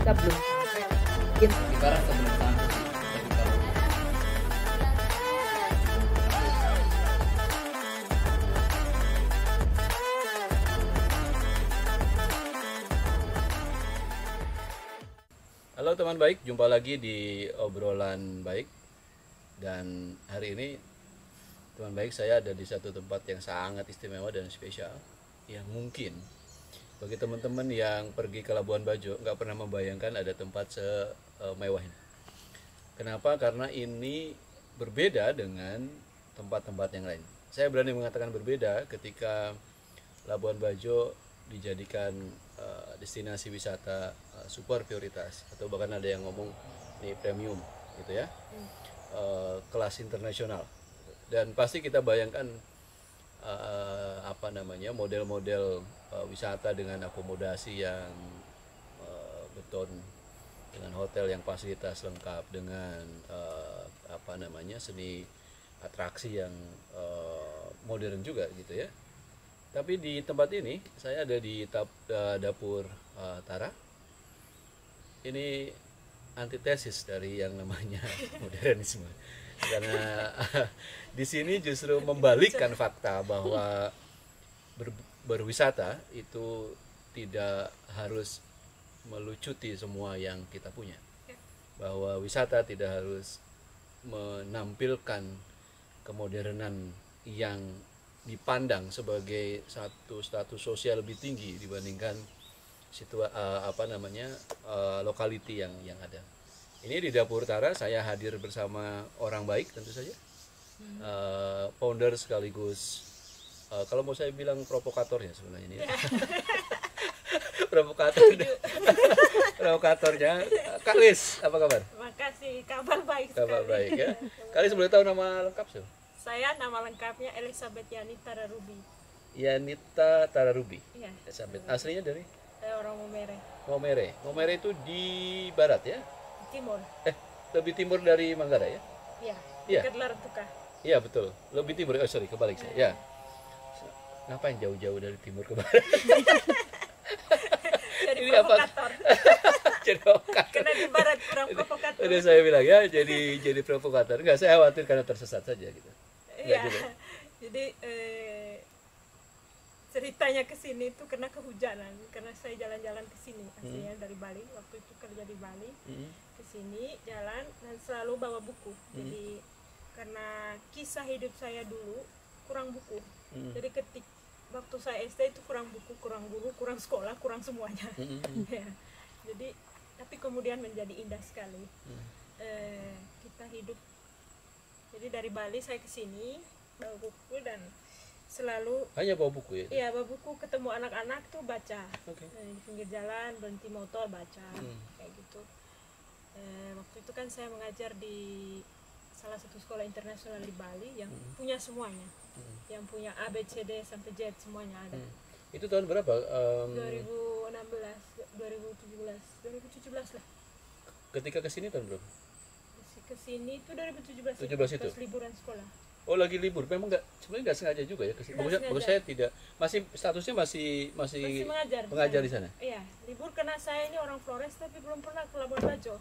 kita belum sampai, mungkin Sekarang sebelum sampai sih, dari kalau Halo teman baik, jumpa lagi di obrolan baik. Dan hari ini teman baik saya ada di satu tempat yang sangat istimewa dan spesial, yang mungkin bagi teman-teman yang pergi ke Labuan Bajo nggak pernah membayangkan ada tempat semewah ini. Kenapa? Karena ini berbeda dengan tempat-tempat yang lain. Saya berani mengatakan berbeda ketika Labuan Bajo dijadikan destinasi wisata super prioritas, atau bahkan ada yang ngomong ini premium gitu ya, kelas internasional. Dan pasti kita bayangkan model-model wisata dengan akomodasi yang beton, dengan hotel yang fasilitas lengkap, dengan seni atraksi yang modern juga gitu ya. Tapi di tempat ini saya ada di dapur Tara. Ini antitesis dari yang namanya modernisme, karena di sini justru membalikkan fakta bahwa berwisata itu tidak harus melucuti semua yang kita punya, bahwa wisata tidak harus menampilkan kemodernan yang dipandang sebagai satu status sosial lebih tinggi dibandingkan lokality yang ada. Ini di dapur Tara saya hadir bersama orang baik tentu saja, founder sekaligus kalau mau saya bilang provokatornya sebenarnya ini. Provokatornya Kak Lis, apa kabar? Makasih, kabar baik Kabar sekali. baik ya. Kak Lis boleh tahu nama lengkap sih? Saya nama lengkapnya Elizabeth Yanita Tararubi. Yanita Tararubi. Iya. Elizabeth. Aslinya dari Saya orang Momere, Momere. Momere itu di barat ya? Timur. Lebih timur dari Manggarai ya? Iya. Iya. Dekat Lartuka. Iya betul. Lebih timur. Oh sorry, kebalik saya. Ya. Ngapain jauh-jauh dari timur ke barat? Jadi Ini apa? provokator. Jadi provokator. Karena di barat kurang provokator. Udah saya bilang ya, jadi provokator. Enggak, saya khawatir karena tersesat saja gitu. Iya. gitu. Jadi ceritanya ke sini itu karena kehujanan, karena saya jalan-jalan ke sini aslinya dari Bali, waktu itu kerja di Bali. Ke sini jalan dan selalu bawa buku. Jadi karena kisah hidup saya dulu kurang buku. Jadi waktu saya SD itu kurang buku, kurang guru, kurang sekolah, kurang semuanya. Ya. Jadi tapi kemudian menjadi indah sekali. Kita hidup. Jadi dari Bali saya ke sini bawa buku dan selalu Hanya bawa buku ya? iya bawa buku, ketemu anak-anak tuh baca. Oke. Di pinggir jalan berhenti motor baca kayak gitu. Waktu itu kan saya mengajar di salah satu sekolah internasional di Bali yang punya semuanya, yang punya A B C D sampai Z semuanya ada. Itu tahun berapa? 2016, 2017 lah. Ketika kesini tahun berapa? Kesini itu 2017. 17 itu? Pas liburan sekolah. Oh lagi libur, memang sebenarnya nggak sengaja juga ya kesini. Maksud saya tidak, statusnya masih Masih mengajar di sana. Iya, libur karena saya ini orang Flores tapi belum pernah ke Labuan Bajo.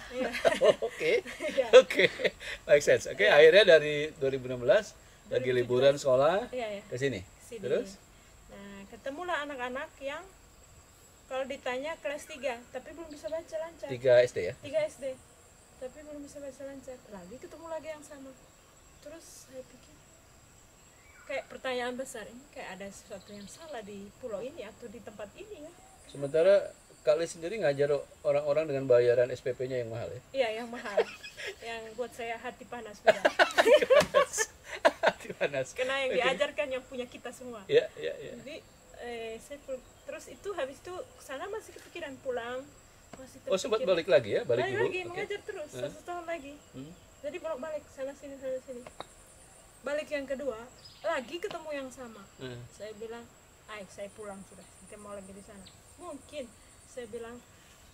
Iya. Oke, Iya. oke, make sense. Oke, akhirnya dari 2016 lagi liburan sekolah Iya, ke sini. Sini. Terus? Nah, ketemulah anak-anak yang kalau ditanya kelas 3 tapi belum bisa baca lancar. 3 SD ya? 3 SD. Tapi belum bisa baca lancar. Lagi ketemu lagi yang sama. Terus saya pikir kayak pertanyaan besar, ini kayak ada sesuatu yang salah di pulau ini atau di tempat ini ya. Sementara Kak Lis sendiri ngajar orang-orang dengan bayaran SPP-nya yang mahal ya? Iya, yang mahal. Yang buat saya hati panas juga. Hati panas. Karena yang diajarkan yang punya kita semua. Iya. Jadi terus itu habis itu sana masih kepikiran pulang, masih Oh sempat terpikir. balik lagi ya? Balik dulu? lagi Oke. mengajar terus 1 tahun lagi. Jadi bolak-balik sana sini. Balik yang kedua lagi ketemu yang sama. Saya bilang, saya pulang sudah. Kita mau lagi di sana. Mungkin saya bilang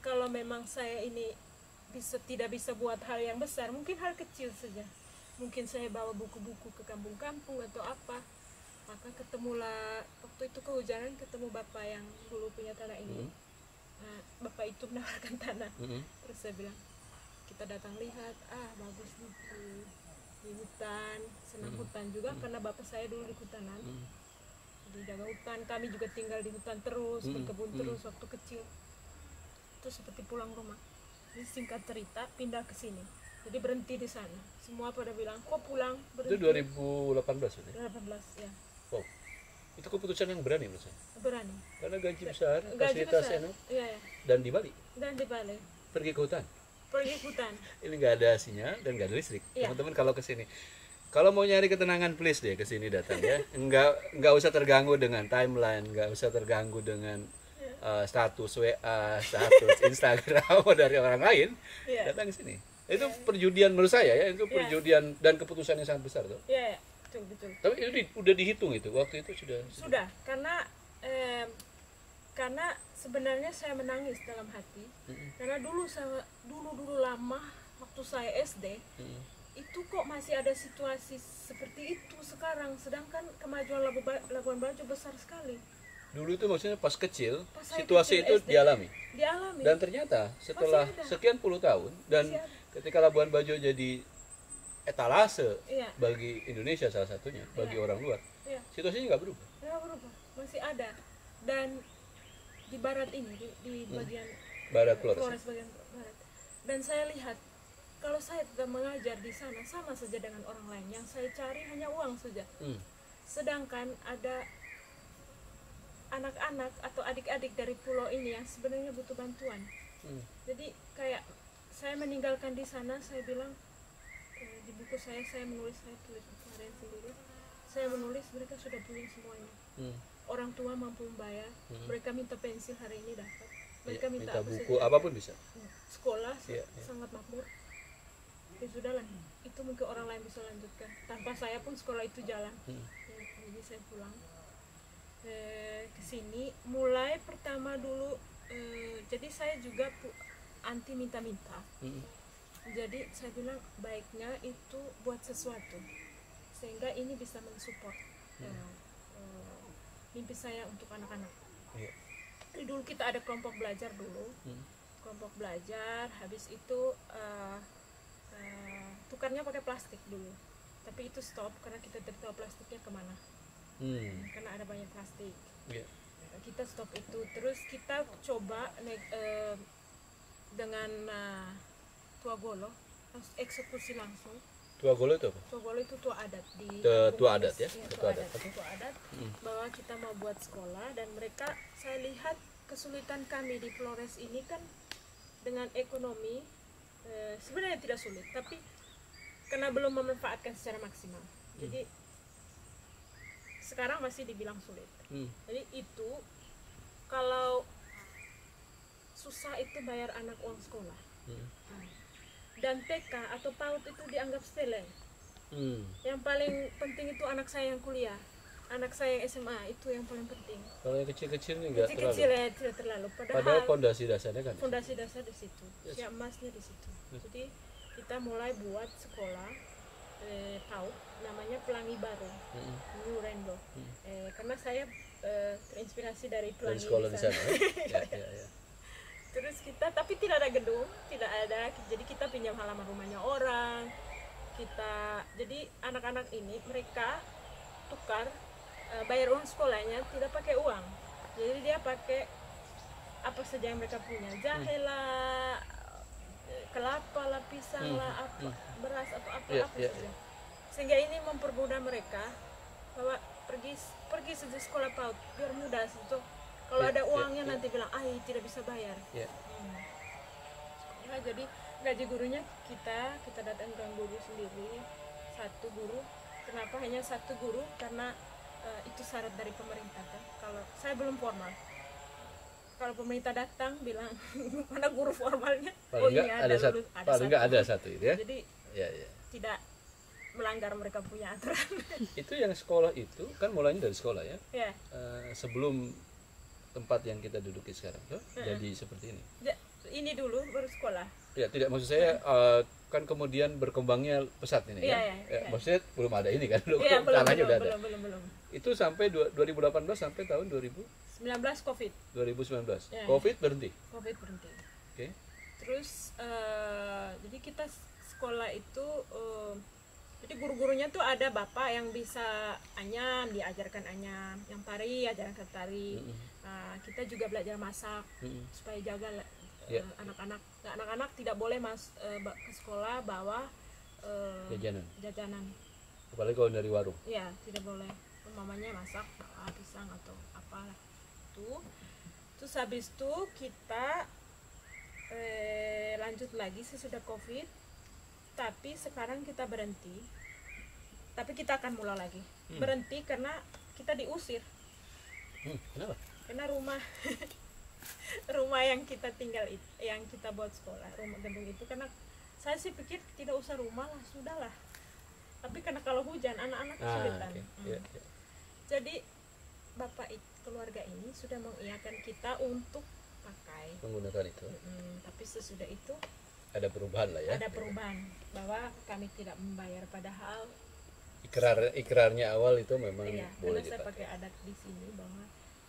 kalau memang saya ini tidak bisa buat hal yang besar, mungkin hal kecil saja. Mungkin saya bawa buku-buku ke kampung-kampung atau apa. Maka ketemulah waktu itu kehujanan, ketemu bapak yang dulu punya tanah ini. bapak itu menawarkan tanah. Mm-mm. Terus saya bilang, kita datang lihat, bagus nih di hutan, senang hutan juga karena bapak saya dulu di hutanan. Jadi jaga hutan, kami juga tinggal di hutan terus, berkebun terus waktu kecil. Itu seperti pulang rumah. Jadi singkat cerita pindah ke sini. Jadi berhenti di sana. Semua pada bilang, kok pulang Itu berhenti? 2018 ini. 18 ya. Wow. Itu keputusan yang berani menurut saya. Berani. Karena gaji besar, Gaji fasilitas besar. enak, Iya, ya. dan di Bali Dan di Bali pergi ke hutan. pergi ke hutan. Ini nggak ada sinyal dan nggak ada listrik. Iya. Teman-teman kalau ke sini, kalau mau nyari ketenangan please deh ke sini datang ya. Nggak usah terganggu dengan timeline, nggak usah terganggu dengan status WA, status Instagram dari orang lain. Iya. Datang ke sini. Itu perjudian menurut saya ya, itu perjudian dan keputusan yang sangat besar tuh. Iya, ya. Betul. Tapi itu udah dihitung itu waktu itu Sudah, karena sebenarnya saya menangis dalam hati. Karena dulu lama waktu saya SD itu kok masih ada situasi seperti itu sekarang, sedangkan kemajuan Labuan Bajo besar sekali. Dulu itu maksudnya pas kecil Pas saya situasi kecil itu SD. dialami. Dialami. Dan ternyata setelah Masih ada. sekian puluh tahun dan Masih ada. ketika Labuan Bajo jadi etalase Iya. bagi Indonesia salah satunya, bagi orang luar, Iya. situasinya nggak berubah. Nggak berubah, masih ada. Dan di barat ini, di bagian Barat Flores. Flores bagian barat. Dan saya lihat kalau saya tetap mengajar di sana sama saja dengan orang lain. Yang saya cari hanya uang saja. Sedangkan ada anak-anak atau adik-adik dari pulau ini yang sebenarnya butuh bantuan. Jadi kayak saya meninggalkan di sana, saya bilang di buku saya tulis kemarin sendiri. Saya menulis mereka sudah punya semuanya. Orang tua mampu membayar, mereka minta pensil hari ini dapat. Mereka minta apa buku saja. apapun bisa. Sekolah Iya. sangat makmur. Ya sudahlah, itu mungkin orang lain bisa lanjutkan. Tanpa saya pun sekolah itu jalan. Jadi saya pulang ke sini. Mulai pertama dulu, jadi saya juga anti minta-minta. Jadi saya bilang baiknya itu buat sesuatu sehingga ini bisa mensupport mimpi saya untuk anak-anak. Jadi dulu kita ada kelompok belajar dulu, kelompok belajar. Habis itu tukarnya pakai plastik dulu, tapi itu stop karena kita tidak tahu plastiknya kemana. Karena ada banyak plastik. Kita stop itu. Terus kita coba dengan Tua Golo, eksekusi langsung. Tua Golo itu apa? Tua Golo itu tua adat di Tua adat ya? Tua adat. Tua adat. Bahwa kita mau buat sekolah dan mereka, saya lihat kesulitan kami di Flores ini kan dengan ekonomi sebenarnya tidak sulit, tapi karena belum memanfaatkan secara maksimal. Jadi sekarang masih dibilang sulit. Jadi itu kalau susah itu bayar anak uang sekolah. Dan TK atau PAUD itu dianggap sepele. Yang paling penting itu anak saya yang kuliah, anak saya yang SMA, itu yang paling penting. Kalau yang kecil-kecil ini enggak terlalu. Kecil ya tidak terlalu. Padahal fondasi dasarnya kan. Fondasi dasar di situ, siap emasnya di situ. Jadi kita mulai buat sekolah PAUD, namanya Pelangi Baru, New Rendo. Karena saya terinspirasi dari Dari Pelangi sekolah di sana. Ya. Terus kita, tapi tidak ada gedung, tidak ada. Jadi kita pinjam halaman rumahnya orang. Jadi anak-anak ini mereka tukar bayar uang sekolahnya tidak pakai uang. Jadi dia pakai apa saja yang mereka punya, jahe lah, kelapa lah, pisang lah, apa, beras atau apa saja. Sehingga ini mempermudah mereka bahwa pergi saja sekolah PAUD biar mudah situ. Kalau ada uangnya nanti bilang tidak bisa bayar. Ya, jadi gaji gurunya kita datangkan guru sendiri, satu guru. Kenapa hanya satu guru? Karena itu syarat dari pemerintah kan. Kalau saya belum formal, kalau pemerintah datang bilang mana guru formalnya, Paling nggak ada satu itu ya. Jadi tidak melanggar mereka punya aturan. Itu yang sekolah itu kan mulainya dari sekolah ya. Sebelum tempat yang kita duduki sekarang tuh jadi seperti ini. Ini dulu baru sekolah. Ya, tidak, maksud saya kan kemudian berkembangnya pesat ini kan. Maksudnya belum ada ini kan, tanahnya udah ada. Belum. Itu sampai 2018 sampai tahun 2019. 19 COVID. 2019. Ya. COVID berhenti. COVID berhenti. Oke. Terus jadi kita sekolah itu jadi guru-gurunya tuh ada bapak yang bisa anyam, diajarkan anyam, yang tari ajarkan tari. Kita juga belajar masak supaya jaga anak-anak tidak boleh ke sekolah bawa jajanan. Apalagi kalau dari warung. Ya, tidak boleh. Mamanya masak bawa pisang atau apalah itu. Terus habis itu kita lanjut lagi sesudah COVID, tapi sekarang kita berhenti, tapi kita akan mulai lagi. Berhenti karena kita diusir. Kenapa? Karena rumah yang kita tinggal yang kita buat sekolah, rumah gedung itu, karena saya sih pikir tidak usah rumah lah, sudahlah, tapi karena kalau hujan anak-anak kesulitan. Jadi keluarga ini sudah mengiyakan kita untuk pakai menggunakan itu. Tapi sesudah itu ada perubahan lah ya. Ada perubahan bahwa kami tidak membayar, padahal ikrarnya awal itu memang boleh karena saya dipakai. pakai adat di sini bahwa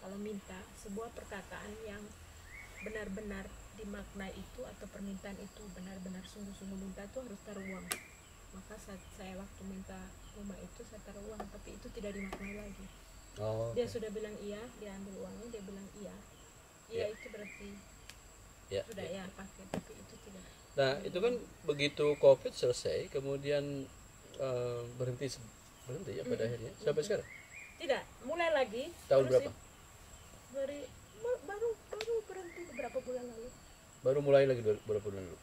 kalau minta sebuah perkataan yang benar-benar dimaknai itu atau permintaan itu benar-benar sungguh-sungguh minta itu harus taruh uang. Maka saat saya waktu minta rumah itu saya taruh uang, tapi itu tidak dimaknai lagi. Dia sudah bilang iya, dia ambil uangnya, dia bilang iya. Iya itu berarti sudah ya pakai, tapi itu tidak. Nah itu kan begitu COVID selesai, kemudian berhenti ya pada akhirnya sampai sekarang. Tidak, mulai lagi. Tahun berapa? Baru berhenti beberapa bulan lalu. Baru mulai lagi berapa bulan lalu?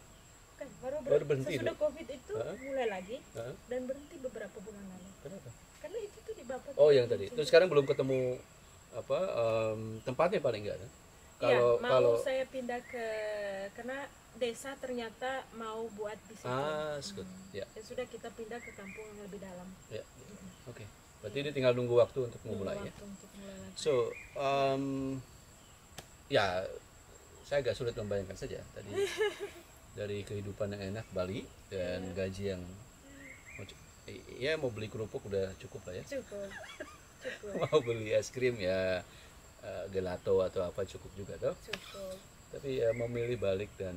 Kan, baru berhenti sesudah dulu. COVID itu mulai lagi dan berhenti beberapa bulan lalu. Kenapa? Karena itu tuh di Bapak. Yang tadi. Terus sekarang belum ketemu tempatnya paling enggak kan? Kalau saya pindah karena desa ternyata mau buat di situ. Ya. Dan sudah kita pindah ke kampung yang lebih dalam. Ya. Oke. Berarti dia tinggal nunggu waktu untuk memulai ya. So, ya saya agak sulit membayangkan saja tadi dari kehidupan yang enak Bali dan gaji yang mau beli kerupuk udah cukup lah ya. Cukup. Mau beli es krim ya gelato atau apa cukup juga toh. Cukup. Tapi memilih balik dan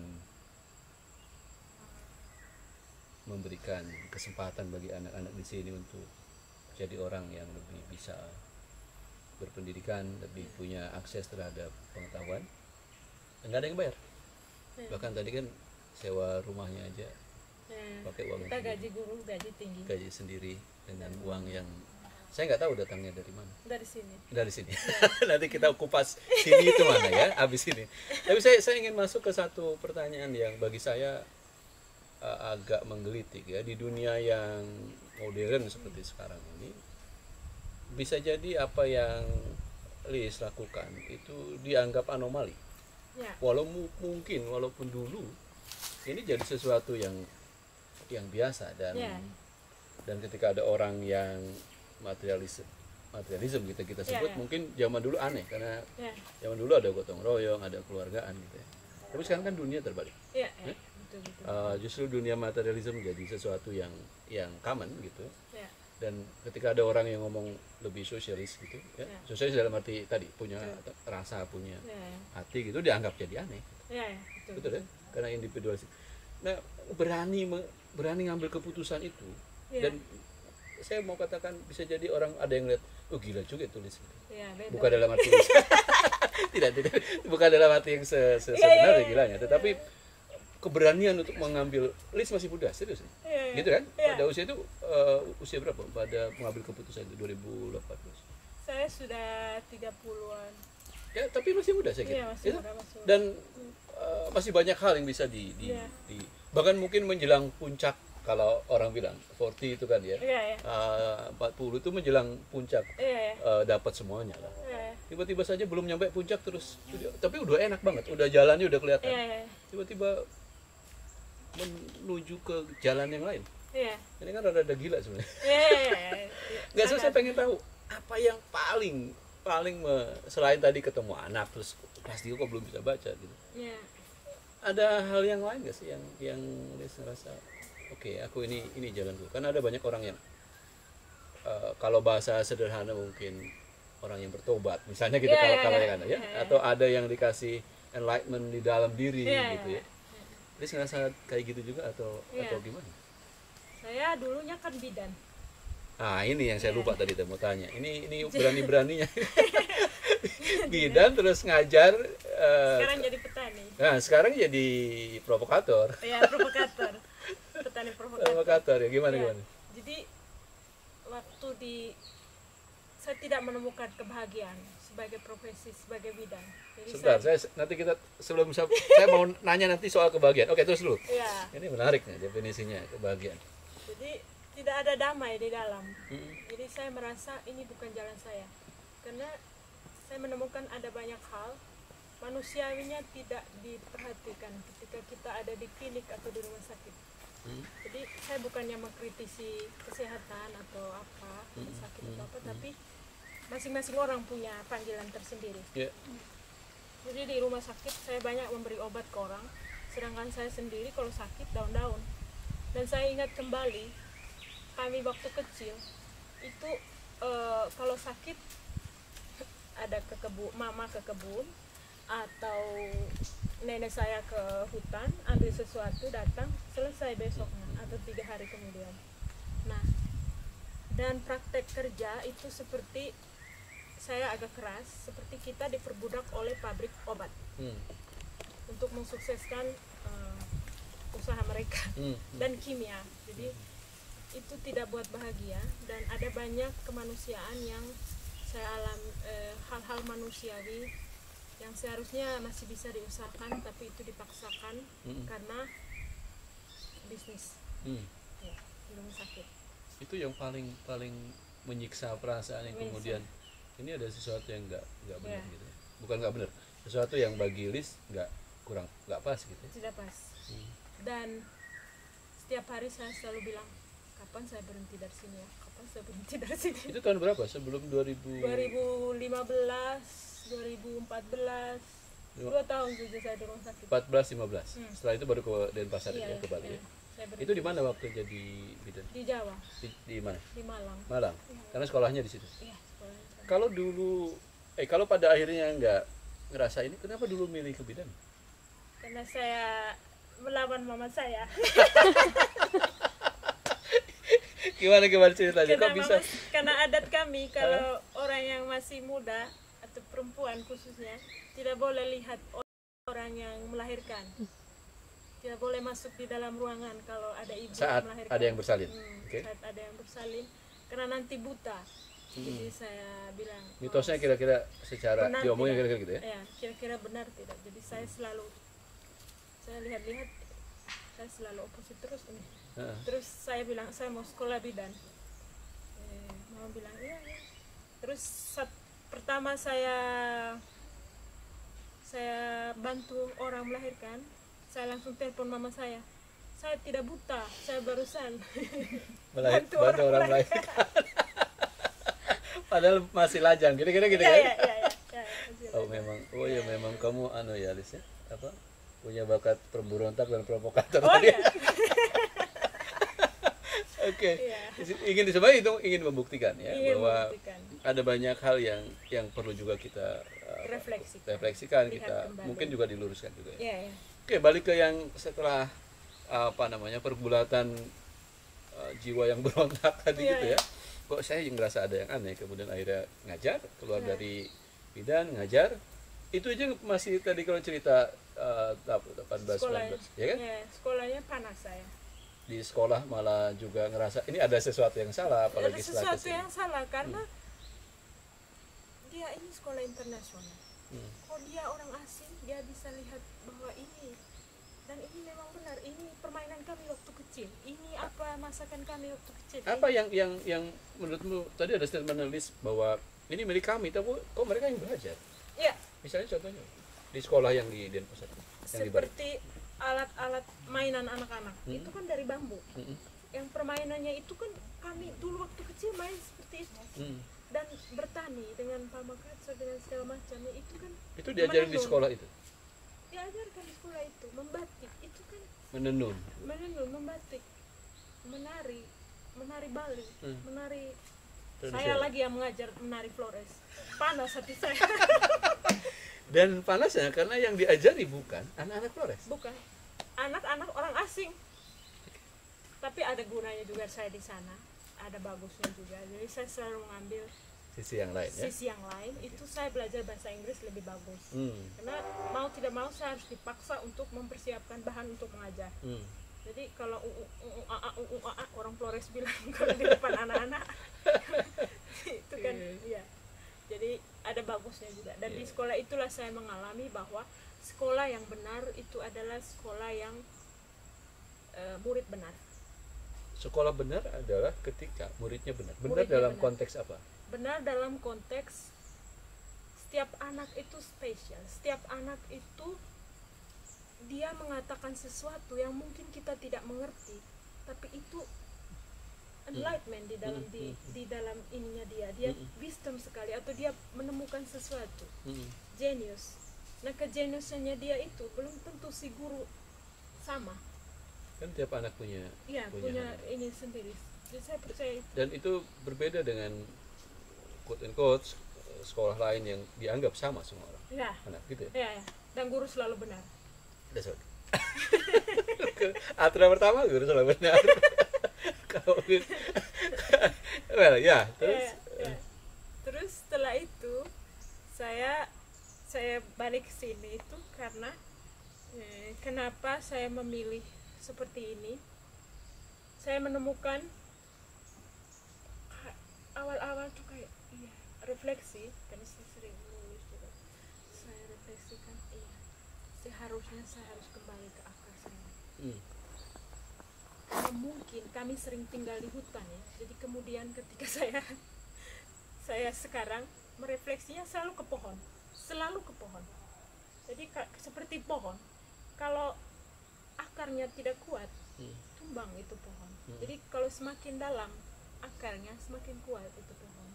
memberikan kesempatan bagi anak-anak di sini untuk jadi orang yang lebih bisa berpendidikan, lebih punya akses terhadap pengetahuan. Enggak ada yang bayar. Bahkan tadi kan sewa rumahnya aja pakai uang kita gaji guru gaji tinggi, gaji sendiri dengan uang yang saya nggak tahu datangnya dari mana. Dari sini nanti kita kupas sini itu mana ya abis ini. Tapi saya ingin masuk ke satu pertanyaan yang bagi saya agak menggelitik ya, di dunia yang modern seperti sekarang ini bisa jadi apa yang Liz lakukan itu dianggap anomali walaupun dulu ini jadi sesuatu yang biasa dan ketika ada orang yang materialisme kita sebut mungkin zaman dulu aneh karena zaman dulu ada gotong royong, ada keluargaan gitu ya. Tapi sekarang kan dunia terbalik. Betul. Justru dunia materialisme jadi sesuatu yang common gitu. Dan ketika ada orang yang ngomong lebih sosialis gitu ya, sosialis dalam arti tadi punya rasa, punya hati gitu, dianggap jadi aneh. Betul ya, karena individualis. Nah, berani ngambil keputusan itu dan saya mau katakan bisa jadi orang ada yang lihat, oh gila juga tulis gitu. Bukan dalam arti tidak bukan dalam arti yang sebenarnya gilanya, tetapi keberanian untuk mengambil. Liz masih muda, serius gitu kan? Pada usia itu usia berapa pada mengambil keputusan itu 2018? Saya sudah 30-an. Ya, tapi masih muda saya kira. Masih muda. Dan masih banyak hal yang bisa bahkan mungkin menjelang puncak, kalau orang bilang 40 itu kan ya. 40 itu menjelang puncak, dapat semuanya lah. Tiba-tiba saja belum nyampe puncak terus, tapi udah enak banget, udah jalannya udah kelihatan. Tiba-tiba menuju ke jalan yang lain. Ini kan rada gila sebenarnya. Nggak, saya pengen tahu apa yang paling selain tadi ketemu anak terus pasti kok belum bisa baca gitu. Ada hal yang lain nggak sih yang dia ngerasa oke, aku ini jalanku. Karena ada banyak orang yang kalau bahasa sederhana mungkin orang yang bertobat misalnya gitu, Iya, kalau iya, yang ada ya, iya. atau ada yang dikasih enlightenment di dalam diri Iya, gitu iya. ya. Liz ngerasa kayak gitu juga atau Iya. gimana? Saya dulunya kan bidan. Ah, ini yang saya Iya. lupa tadi mau tanya. Ini berani-beraninya. Bidan terus ngajar. Sekarang jadi petani. Nah, sekarang jadi provokator. Ya, provokator. Petani provokator. Provokator ya, gimana Ya. gimana? Jadi waktu saya tidak menemukan kebahagiaan sebagai profesi sebagai bidan. Jadi Sebentar, nanti kita sebelum saya mau nanya nanti soal kebahagiaan. Oke, terus dulu. ya, Ini menarik nih definisinya kebahagiaan. jadi tidak ada damai di dalam. Mm. Jadi saya merasa ini bukan jalan saya. Karena saya menemukan ada banyak hal manusiawinya tidak diperhatikan ketika kita ada di klinik atau di rumah sakit. Jadi saya bukannya mengkritisi kesehatan atau apa, sakit atau apa, tapi masing-masing orang punya panggilan tersendiri. Ya. Jadi di rumah sakit saya banyak memberi obat ke orang, sedangkan saya sendiri kalau sakit daun-daun. Dan saya ingat kembali kami waktu kecil itu kalau sakit ada mama ke kebun atau nenek saya ke hutan ambil sesuatu, datang selesai besoknya atau 3 hari kemudian. Nah, dan praktek kerja itu seperti saya agak keras, seperti kita diperbudak oleh pabrik obat untuk mensukseskan usaha mereka dan kimia. Jadi itu tidak buat bahagia, dan ada banyak kemanusiaan yang saya alami, hal-hal manusiawi yang seharusnya masih bisa diusahakan tapi itu dipaksakan karena bisnis ya, di rumah sakit. Itu yang paling menyiksa perasaan yang kemudian ini ada sesuatu yang nggak benar Ya. gitu ya. Bukan nggak benar, sesuatu yang bagi Liz nggak pas gitu ya. Tidak pas. Dan setiap hari saya selalu bilang, kapan saya berhenti dari sini ya, kapan saya berhenti dari sini. Itu tahun berapa? Sebelum 2000? 2015, 2014, 2 tahun saja saya di rumah sakit. 14-15. Setelah itu baru ke Denpasar Iya, ya, ke Bali iya. ya. Saya berhenti Itu di mana waktu jadi bidan? di Jawa, Di mana? di Malang. Malang. Karena sekolahnya di situ. Iya, sekolahnya sana. Kalau dulu kalau pada akhirnya nggak ngerasa ini, kenapa dulu milih ke bidan? Karena saya melawan mama saya. Gimana ceritanya? Kok bisa? Karena adat kami kalau orang yang masih muda atau perempuan khususnya tidak boleh lihat orang yang melahirkan. Tidak boleh masuk di dalam ruangan kalau ada ibu Saat yang melahirkan. ada yang bersalin. Oke. Saat ada yang bersalin, karena nanti buta. Jadi saya bilang, Mitosnya kira-kira secara benar diomongin tidak? kira-kira gitu ya? Ya, kira-kira benar tidak. Jadi saya lihat-lihat, saya selalu oposisi terus ini. Heeh. Terus saya bilang saya mau sekolah bidan. Mama bilang iya. Terus pertama saya bantu orang melahirkan, saya langsung telepon mama saya. Saya tidak buta, saya barusan Bantu orang melahirkan. Padahal masih lajang, kira-kira gitu kan? Iya. Memang kamu ya Lis ya, apa? Punya bakat pemberontak dan provokator Oh tadi. iya. Oke. Iya. Sebenarnya itu ingin membuktikan ya Ingin bahwa membuktikan. ada banyak hal yang perlu juga kita refleksikan, Lihat kita kembali. mungkin juga diluruskan juga ya. Iya, iya. Oke, balik ke yang setelah pergulatan jiwa yang berontak tadi Iya, gitu iya. ya. Kok saya yang ngerasa ada yang aneh, kemudian akhirnya ngajar, keluar dari bidan, ngajar. Itu aja masih tadi kalau cerita 18 19 ya kan? Iya, sekolahnya panas saya. Di sekolah malah juga ngerasa ini ada sesuatu yang salah, apalagi Ada setelah sesuatu kesini. yang salah karena dia ini sekolah internasional. Kalau dia orang asing, dia bisa lihat bahwa ini dan ini memang benar, ini permainan kami waktu kecil, ini apa masakan kami waktu kecil. Apa yang menurutmu tadi ada statement nulis bahwa ini milik kami, tapi kok mereka yang belajar? Ya, Misalnya contohnya di sekolah yang di Denpasar, yang di Bali. seperti alat-alat mainan anak-anak itu kan dari bambu. Yang permainannya itu kan kami dulu waktu kecil main seperti itu. Dan bertani dengan pamakaca dengan segala macamnya itu kan Itu diajarin di menenun. sekolah itu, Diajarkan di sekolah itu, membatik itu kan menenun. membatik, menari Bali, menari Saya lagi yang mengajar menari Flores. Panas hati saya. Dan panasnya karena yang diajari bukan anak-anak Flores. Bukan. Anak-anak orang asing. Tapi ada gunanya juga saya di sana. Ada bagusnya juga. Jadi saya selalu mengambil Sisi yang lain ya. sisi yang lain. Itu saya belajar bahasa Inggris lebih bagus. Hmm. Karena mau tidak mau saya harus dipaksa untuk mempersiapkan bahan untuk mengajar. Jadi kalau orang Flores bilang kalau di depan anak-anak itu kan iya. Jadi ada bagusnya juga. Dan di sekolah itulah saya mengalami bahwa sekolah yang benar itu adalah sekolah yang murid benar. Sekolah benar adalah ketika muridnya benar. Benar Muridnya dalam benar. konteks apa? Benar dalam konteks setiap anak itu spesial. Setiap anak itu dia mengatakan sesuatu yang mungkin kita tidak mengerti, tapi itu enlightenment di dalam di dalam ininya dia wisdom sekali, atau dia menemukan sesuatu genius. Nah, kejeniusannya dia itu belum tentu si guru sama. Kan tiap anak punya Punya ini sendiri. Jadi saya percaya itu. dan itu berbeda dengan quote and quote sekolah lain yang dianggap sama semua orang. Ya, Anak gitu ya. ya. Dan guru selalu benar. That's right. Aturan pertama guru selalu benar. Kalau well ya, terus Ya. Terus setelah itu saya balik ke sini itu karena kenapa saya memilih seperti ini. Saya menemukan awal-awal tuh kayak refleksi, karena saya sering menulis juga. Saya refleksikan seharusnya saya harus kembali ke akar saya. Karena mungkin kami sering tinggal di hutan ya. Jadi kemudian ketika saya sekarang merefleksinya selalu ke pohon. Jadi seperti pohon, kalau akarnya tidak kuat, tumbang itu pohon. Jadi kalau semakin dalam akarnya, semakin kuat itu pohon.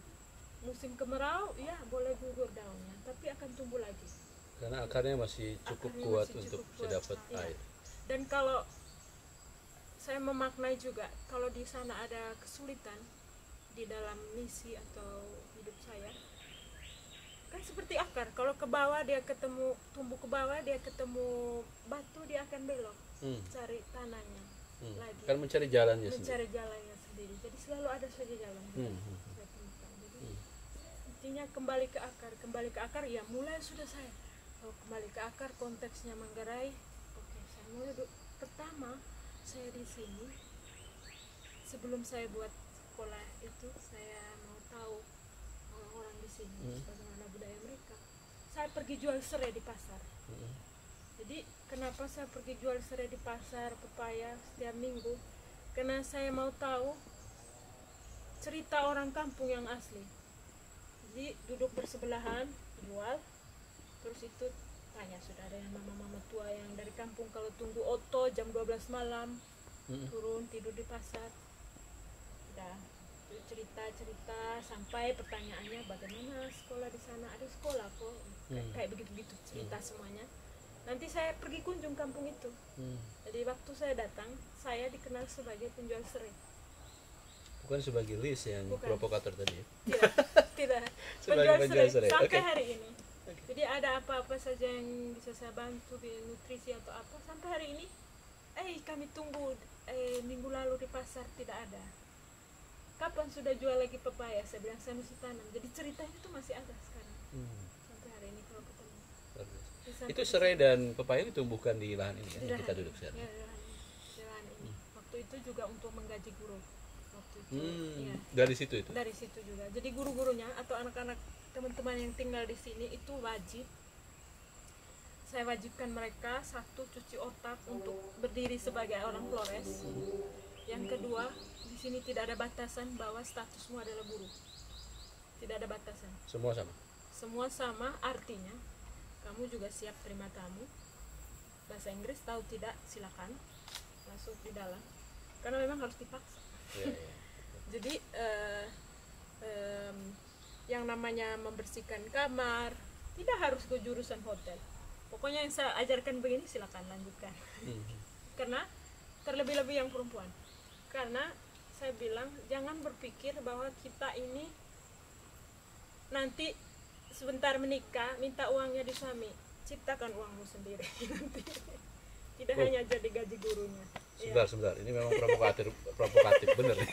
Musim kemarau, ya boleh gugur daunnya, tapi akan tumbuh lagi. karena akarnya masih cukup Akarnya kuat masih untuk cukup bisa kuat. dapat Iya. air. Dan kalau saya memaknai juga, kalau di sana ada kesulitan di dalam misi atau hidup saya, kan seperti akar. Kalau ke bawah dia ketemu, tumbuh ke bawah dia ketemu batu, dia akan belok cari tanahnya lagi, Kan mencari jalannya sendiri. mencari jalannya sendiri. Jadi selalu ada saja jalan. Saya temukan. Jadi intinya kembali ke akar. Ya mulai sudah saya kembali ke akar, konteksnya Manggarai. Oke, saya mulai pertama saya di sini, sebelum saya buat sekolah itu, saya mau tahu orang-orang di sini bagaimana budaya mereka. Saya pergi jual serai di pasar. Jadi kenapa saya pergi jual serai di pasar pepaya setiap minggu? Karena saya mau tahu cerita orang kampung yang asli. Jadi duduk bersebelahan jual, terus itu tanya, sudah ada yang mama-mama tua yang dari kampung kalau tunggu oto jam 12 malam turun tidur di pasar. Udah cerita sampai pertanyaannya bagaimana sekolah di sana, ada sekolah kok, kayak begitu cerita semuanya. Nanti saya pergi kunjung kampung itu. Jadi waktu saya datang, saya dikenal sebagai penjual serai. Bukan sebagai list yang Bukan. provokator tadi ya. Tidak Sebagai penjual serai. sampai Oke. hari ini. Jadi ada apa-apa saja yang bisa saya bantu di nutrisi atau apa, sampai hari ini kami tunggu minggu lalu di pasar tidak ada. Kapan sudah jual lagi pepaya? Saya bilang saya mesti tanam. Jadi ceritanya itu masih ada sekarang. Sampai hari ini kalau ketemu. Di samping Itu serai dan pepaya ditumbuhkan di lahan ini kan di yang kita lahan duduk ini. sekarang. Ya, di lahan ini. Waktu itu juga untuk menggaji guru. Waktu itu ya. Dari situ itu. Dari situ juga. Jadi guru-gurunya atau anak-anak teman-teman yang tinggal di sini itu wajib. Saya wajibkan mereka, satu, cuci otak untuk berdiri sebagai orang Flores. Yang kedua, di sini tidak ada batasan bahwa statusmu adalah guru. Tidak ada batasan. Semua sama. Semua sama, artinya kamu juga siap terima tamu. Bahasa Inggris tahu tidak, silakan masuk di dalam. Karena memang harus dipaksa. Ya. Jadi yang namanya membersihkan kamar tidak harus ke jurusan hotel. Pokoknya yang saya ajarkan begini silakan lanjutkan. Karena terlebih-lebih yang perempuan. Karena saya bilang jangan berpikir bahwa kita ini nanti sebentar menikah minta uangnya di suami, ciptakan uangmu sendiri nanti. Tidak hanya jadi gaji gurunya. Sebentar, ini memang provokatif bener nih.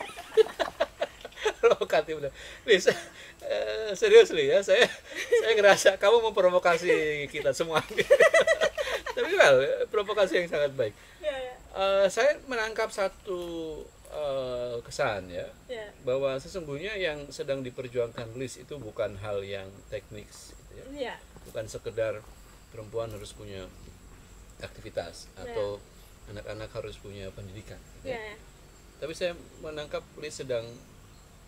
Provokatif bener. Nih, serius nih ya, saya ngerasa kamu memprovokasi kita semua. Tapi provokasi yang sangat baik. Saya menangkap satu kesan ya, bahwa sesungguhnya yang sedang diperjuangkan Liz itu bukan hal yang teknis gitu ya. Bukan sekedar perempuan harus punya aktivitas atau anak-anak harus punya pendidikan gitu ya. Tapi saya menangkap Liz sedang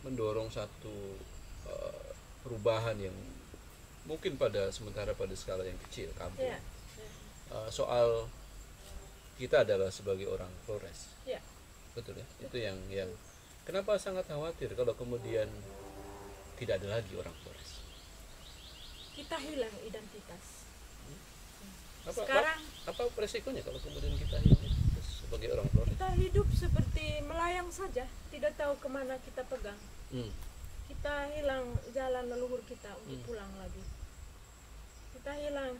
mendorong satu perubahan yang mungkin pada skala yang kecil kampung. Soal kita adalah sebagai orang Flores. Betul ya. Itu yang kenapa sangat khawatir kalau kemudian tidak ada lagi orang Flores. Kita hilang identitas. Sekarang apa resikonya kalau kemudian kita hilang identitas sebagai orang Flores? Kita hidup seperti melayang saja, tidak tahu kemana kita pegang. Kita hilang jalan leluhur kita untuk pulang lagi. Kita hilang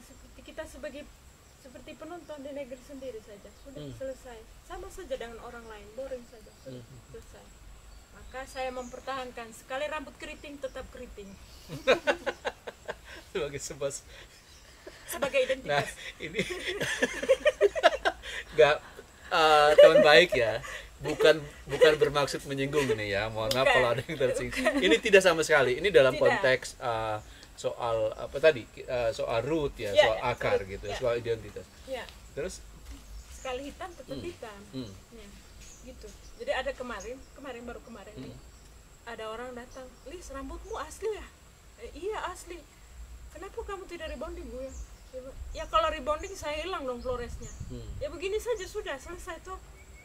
seperti penonton di negeri sendiri saja, sudah selesai. Sama saja dengan orang lain, boring saja, sudah selesai. Maka saya mempertahankan, sekali rambut keriting tetap keriting. Sebagai identitas. Nah, ini nggak teman baik ya. Bukan bermaksud menyinggung ini ya. Mohon maaf kalau ada yang tersinggung. Ini tidak sama sekali. Ini dalam konteks soal apa tadi? Soal root ya, soal akar gitu, soal identitas. Terus sekali hitam tetap hitam. Gitu. Jadi ada kemarin nih, ada orang datang, "Lis, rambutmu asli ya?" "Iya asli." "Kenapa kamu tidak rebonding, Bu ya?" "Ya kalau rebonding saya hilang dong Floresnya." "Ya begini saja sudah selesai toh."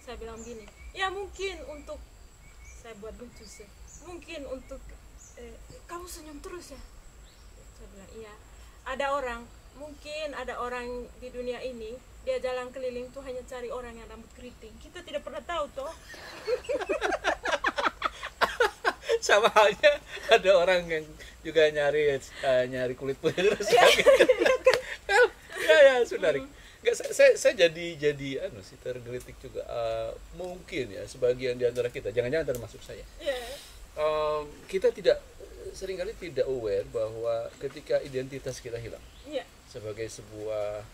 Saya bilang gini, "Ya mungkin untuk," saya buat lucu sih, "mungkin untuk kamu senyum terus ya." Saya bilang, "Iya, mungkin ada orang di dunia ini, dia jalan keliling tuh hanya cari orang yang rambut keriting. Kita tidak pernah tahu toh." Sama halnya ada orang yang juga nyari kulit putih terus. Ya sudah. Saya jadi sih tergelitik juga. Mungkin ya sebagian di antara kita, jangan-jangan termasuk saya. Kita seringkali tidak aware bahwa ketika identitas kita hilang sebagai sebuah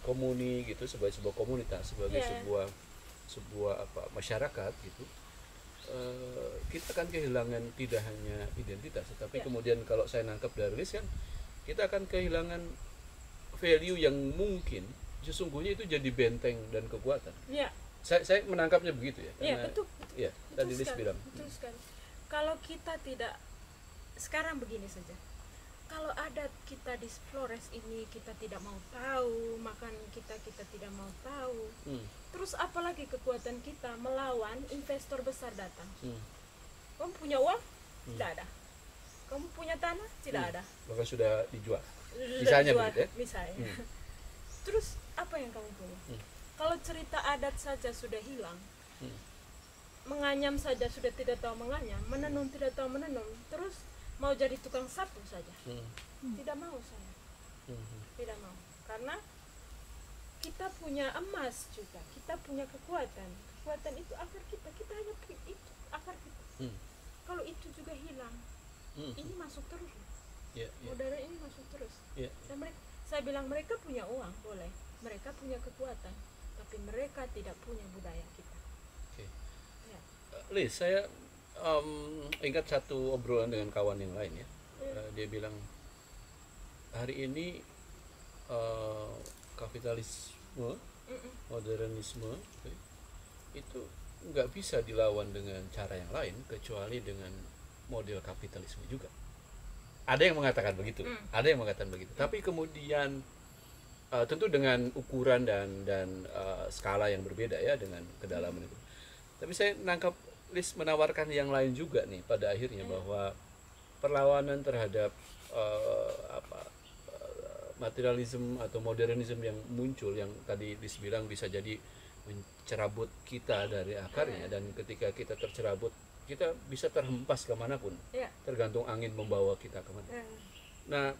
komuni gitu, sebagai sebuah komunitas, sebagai sebuah masyarakat gitu, kita akan kehilangan tidak hanya identitas, tetapi kemudian kalau saya nangkep dari Liz kan, kita akan kehilangan value yang mungkin sesungguhnya itu jadi benteng dan kekuatan. Saya menangkapnya begitu ya. Karena, betul. Ya, tadi Liz bilang. Betul sekali. Kalau kita tidak, sekarang begini saja. Kalau adat kita di Flores ini kita tidak mau tahu, makan kita tidak mau tahu. Terus apalagi kekuatan kita melawan investor besar datang. Kamu punya uang? Tidak ada. Kamu punya tanah? Tidak ada. Bahkan sudah dijual. Misalnya begitu ya. Misalnya. Terus apa yang kamu punya? Kalau cerita adat saja sudah hilang, menganyam saja sudah tidak tahu menganyam, menenun tidak tahu menenun, terus mau jadi tukang sapu saja, tidak mau saya, tidak mau, karena kita punya emas juga, kita punya kekuatan itu akar kita hanya itu akar kita. Kalau itu juga hilang, ini masuk terus, modern ini masuk terus. Dan saya bilang mereka punya uang boleh, mereka punya kekuatan, tapi mereka tidak punya budaya kita. Liz, saya ingat satu obrolan dengan kawan yang lain ya. Dia bilang hari ini kapitalisme, modernisme itu nggak bisa dilawan dengan cara yang lain kecuali dengan model kapitalisme juga. Ada yang mengatakan begitu, Tapi kemudian tentu dengan ukuran dan skala yang berbeda ya, dengan kedalaman itu. Tapi saya nangkap Liz menawarkan yang lain juga nih pada akhirnya, bahwa perlawanan terhadap materialisme atau modernisme yang muncul, yang tadi Liz bilang bisa jadi mencerabut kita dari akarnya, dan ketika kita tercerabut kita bisa terhempas kemanapun, Ya. tergantung angin membawa kita kemana. Ya. Nah,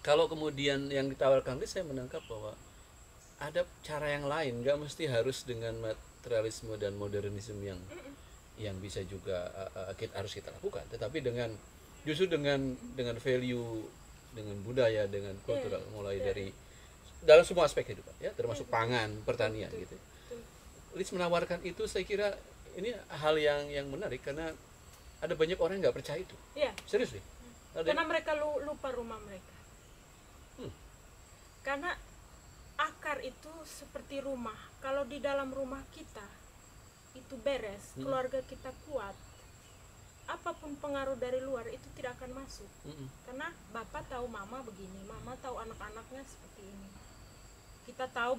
kalau kemudian yang ditawarkan saya menangkap bahwa ada cara yang lain, nggak mesti harus dengan materialisme dan modernisme yang bisa juga harus kita lakukan, tetapi dengan justru dengan value, dengan budaya, dengan kultural, mulai dari dalam semua aspek kehidupan, ya, termasuk pangan, pertanian, gitu. Liz menawarkan itu, saya kira ini hal yang menarik karena ada banyak orang yang nggak percaya itu. Ya. Serius deh. Karena mereka lupa rumah mereka. Karena akar itu seperti rumah. Kalau di dalam rumah kita itu beres, keluarga kita kuat, apapun pengaruh dari luar itu tidak akan masuk. Karena bapak tahu mama begini, mama tahu anak-anaknya seperti ini. Kita tahu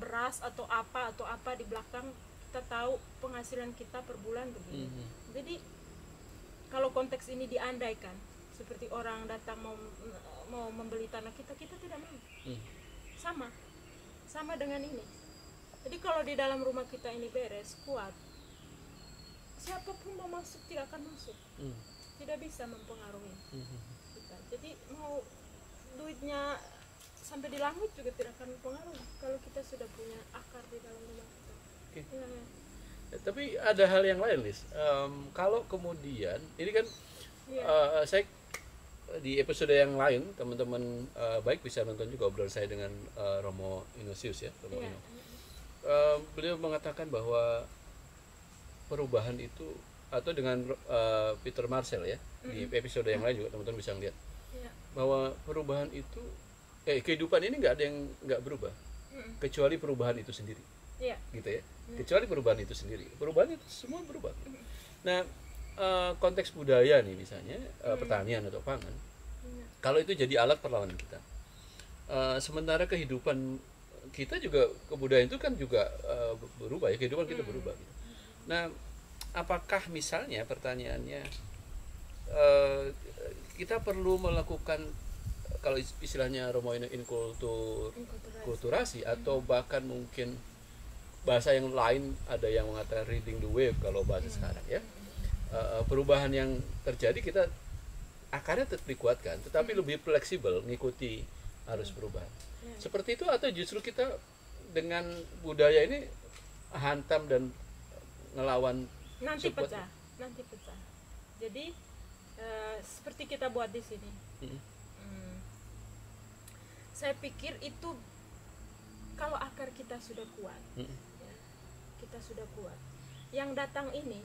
beras atau apa di belakang, kita tahu penghasilan kita per bulan begini. Jadi kalau konteks ini diandaikan seperti orang datang mau membeli tanah kita tidak mau. Sama dengan ini. Jadi kalau di dalam rumah kita ini beres, kuat, siapapun mau masuk tidak akan masuk. Tidak bisa mempengaruhi kita. Jadi mau duitnya sampai di langit juga tidak akan mempengaruhi kalau kita sudah punya akar di dalam rumah kita. Ya. Tapi ada hal yang lain, Liz. Kalau kemudian ini kan saya di episode yang lain, teman-teman baik bisa nonton juga obrolan saya dengan Romo Inosius, ya, Romo Ino. Beliau mengatakan bahwa perubahan itu, atau dengan Peter Marcel, ya, di episode yang lain juga teman-teman bisa lihat bahwa perubahan itu kehidupan ini nggak ada yang nggak berubah kecuali perubahan itu sendiri, gitu ya. Kecuali perubahan itu sendiri, perubahan itu semua berubah. Nah, konteks budaya nih misalnya, pertanian atau pangan, kalau itu jadi alat perlawanan kita, sementara kehidupan kita juga, kebudayaan itu kan juga berubah, ya, kehidupan kita berubah, gitu. Nah, apakah misalnya pertanyaannya, kita perlu melakukan, kalau istilahnya Romo inkulturasi, atau bahkan mungkin bahasa yang lain ada yang mengatakan reading the wave kalau bahasa sekarang, ya. Perubahan yang terjadi, kita akarnya tetap dikuatkan tetapi lebih fleksibel mengikuti arus perubahan. Seperti itu, atau justru kita dengan budaya ini hantam dan ngelawan nanti pecah. Jadi seperti kita buat di sini. Saya pikir itu kalau akar kita sudah kuat, ya, kita sudah kuat. Yang datang ini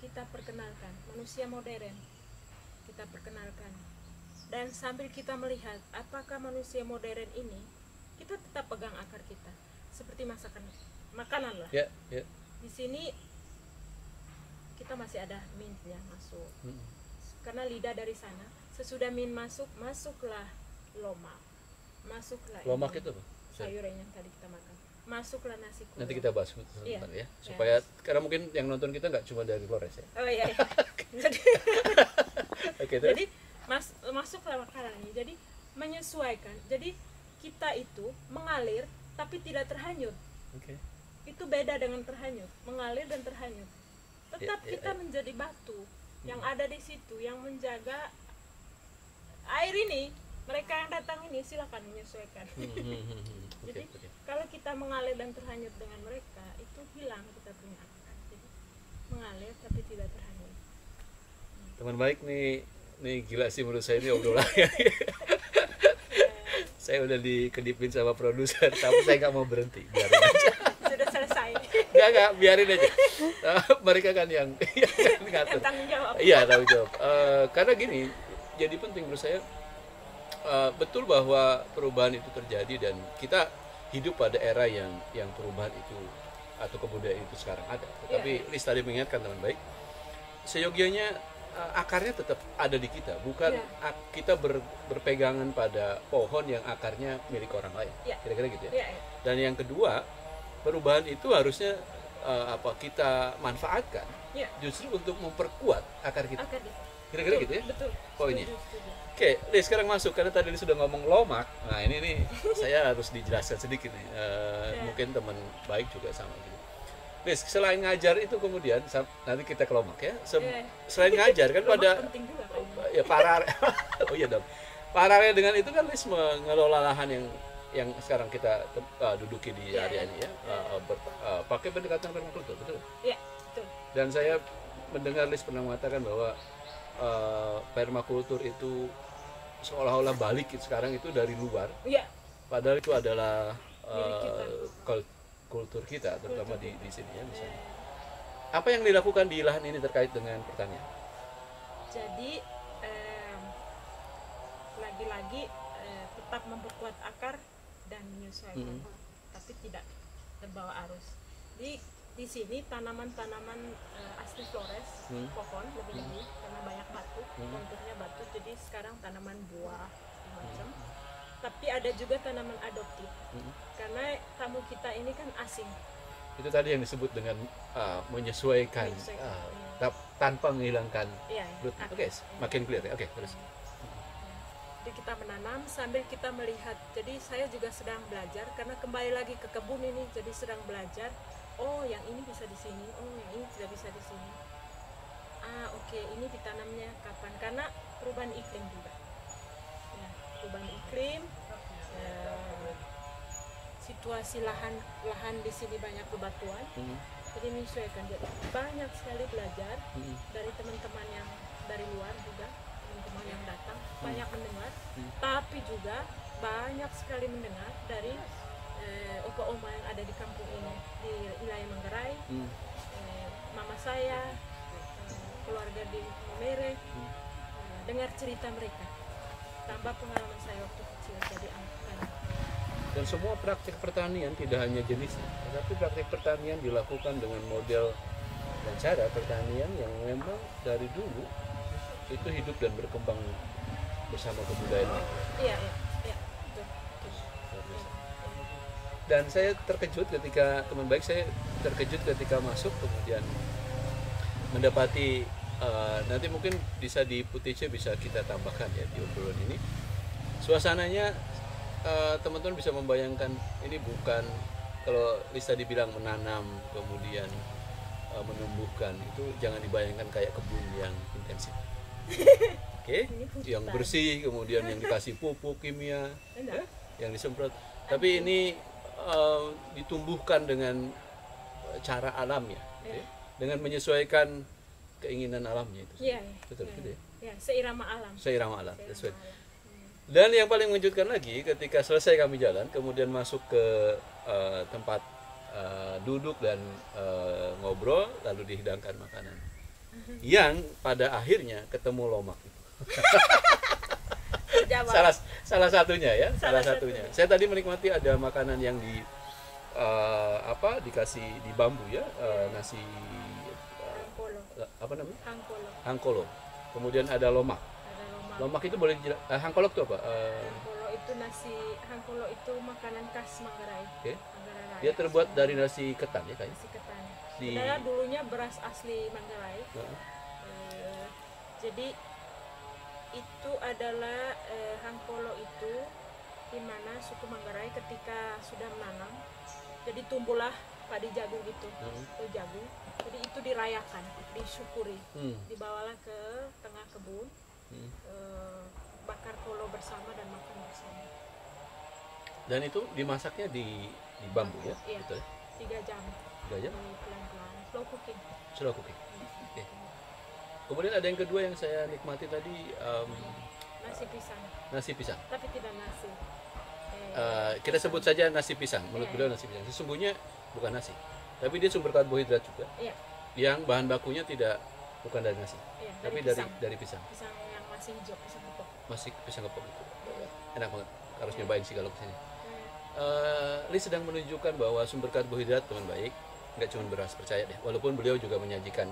kita perkenalkan, manusia modern kita perkenalkan, dan sambil kita melihat apakah manusia modern ini, kita tetap pegang akar kita, seperti makanan lah. Di sini kita masih ada mintnya masuk, karena lidah dari sana. Sesudah mint masuklah lomak, masuklah lomak itu apa? Sayuran yang tadi kita makan, masuklah nasi kuning. Nanti kita bahas sebentar, ya, supaya karena mungkin yang nonton kita nggak cuma dari Flores, ya. Oh iya. Jadi masuklah makanan ini. Jadi menyesuaikan. Jadi kita itu mengalir tapi tidak terhanyut. Itu beda dengan terhanyut, mengalir dan terhanyut. Tetap kita menjadi batu yang ada di situ, yang menjaga air ini. Mereka yang datang ini silakan menyesuaikan. Jadi kalau kita mengalir dan terhanyut dengan mereka, itu hilang kita punya akar. Jadi mengalir tapi tidak terhanyut. Teman baik nih gila sih menurut saya ini obrolan. Saya udah dikedipin sama produser, tapi saya nggak mau berhenti, biarin aja. Sudah selesai. Nggak, biarin aja. Mereka kan yang ngatur. Tanggung jawab. Iya, tanggung jawab. Karena gini, jadi penting menurut saya. Betul bahwa perubahan itu terjadi dan kita hidup pada era yang perubahan itu atau kebudayaan itu sekarang ada. Tetapi Liz tadi mengingatkan teman baik, seyogianya akarnya tetap ada di kita, bukan kita berpegangan pada pohon yang akarnya milik orang lain. Kira-kira gitu, ya. Dan yang kedua, perubahan itu harusnya kita manfaatkan justru untuk memperkuat akar kita. Kira-kira gitu ya Betul. poinnya. Setuju. Oke, Liz sekarang masuk karena tadi Liz sudah ngomong lomak. Nah ini nih saya harus dijelaskan sedikit nih. Mungkin teman baik juga sama gitu. Liz, selain ngajar itu kemudian nanti kita ke lomak ya. Selain ngajar kan pada Penting juga kan. ya oh iya dong. Paralel dengan itu kan Liz mengelola lahan yang sekarang kita duduki di area ini ya. Pakai pendekatan permakultur, betul? Iya, betul. Dan saya mendengar Liz pernah mengatakan bahwa permakultur itu seolah-olah balik sekarang itu dari luar, Iya. padahal itu adalah Milik kultur kita, terutama di sini ya misalnya. Apa yang dilakukan di lahan ini terkait dengan pertanian? Jadi lagi-lagi tetap memperkuat akar dan menyesuaikan, tapi tidak terbawa arus. Di sini tanaman-tanaman asli flores, pohon lebih-lebih karena banyak batu, konturnya batu, jadi sekarang tanaman buah macam. Tapi ada juga tanaman adoptif, karena tamu kita ini kan asing. Itu tadi yang disebut dengan menyesuaikan, tanpa menghilangkan Iya, root. Oke, makin clear ya. Oke, terus. Jadi kita menanam sambil kita melihat. Jadi saya juga sedang belajar karena kembali lagi ke kebun ini, jadi sedang belajar. Oh, yang ini bisa di sini. Oh, yang ini tidak bisa di sini. Oke, ini ditanamnya kapan? Karena perubahan iklim juga. Ya, perubahan iklim, situasi lahan di sini banyak bebatuan. Jadi menyesuaikan. Jadi banyak sekali belajar dari teman-teman yang dari luar juga, teman-teman yang datang banyak mendengar, tapi juga banyak sekali mendengar dari opa-oma yang ada di kampung ini di wilayah Manggarai, mama saya, keluarga di Mere, dengar cerita mereka, tambah pengalaman saya waktu kecil jadi anak. Dan semua praktik pertanian tidak hanya jenisnya, tetapi praktik pertanian dilakukan dengan model dan cara pertanian yang memang dari dulu itu hidup dan berkembang bersama kebudayaan. Iya, betul. Dan saya terkejut ketika masuk kemudian mendapati nanti mungkin bisa di footage bisa kita tambahkan ya di obrolan ini. Suasananya teman-teman bisa membayangkan ini bukan kalau Lisa dibilang menanam kemudian menumbuhkan, itu jangan dibayangkan kayak kebun yang intensif. Oke, yang bersih kemudian yang dikasih pupuk kimia ya, yang disemprot. Tapi ini ditumbuhkan dengan cara alam ya, dengan menyesuaikan keinginan alamnya itu. Iya, betul gitu ya. Ya, seirama alam. Seirama alam. Dan yang paling mengejutkan lagi ketika selesai kami jalan, kemudian masuk ke tempat duduk dan ngobrol, lalu dihidangkan makanan. Yang pada akhirnya ketemu lomak itu. salah satunya ya, salah satunya. Saya tadi menikmati ada makanan yang dikasih di bambu ya, nasi apa namanya? Hangkolo. Kemudian ada lomak. Lomak itu boleh hangkolok itu apa? Hangkolo itu makanan khas Manggarai. Okay. Dia terbuat dari nasi ketan ya kayaknya. Nasi ketan. Sebenarnya dulunya beras asli Manggarai. Jadi itu adalah hangkolo itu di mana suku Manggarai ketika sudah menanam, jadi tumbuhlah padi jagung gitu, atau jagung. Jadi itu dirayakan, disyukuri, dibawalah ke tengah kebun, bakar kolo bersama dan makan bersama. Dan itu dimasaknya di bambu ya? Iya, betul. 3 jam. 3 jam? Pelan-pelan, slow cooking. Slow cooking. Okay. Kemudian ada yang kedua yang saya nikmati tadi, nasi pisang. Nasi pisang. Tapi tidak nasi. Kita sebut saja nasi pisang. Menurut beliau nasi pisang. Sesungguhnya bukan nasi, tapi dia sumber karbohidrat juga. Iya. Yang bahan bakunya bukan dari nasi, tapi dari pisang. Pisang yang masih hijau, pisang gepok. Masih pisang gepok itu. Enak banget. Harus nyobain sih kalau kesini. Liz sedang menunjukkan bahwa sumber karbohidrat teman baik nggak cuma beras, percaya deh. Walaupun beliau juga menyajikan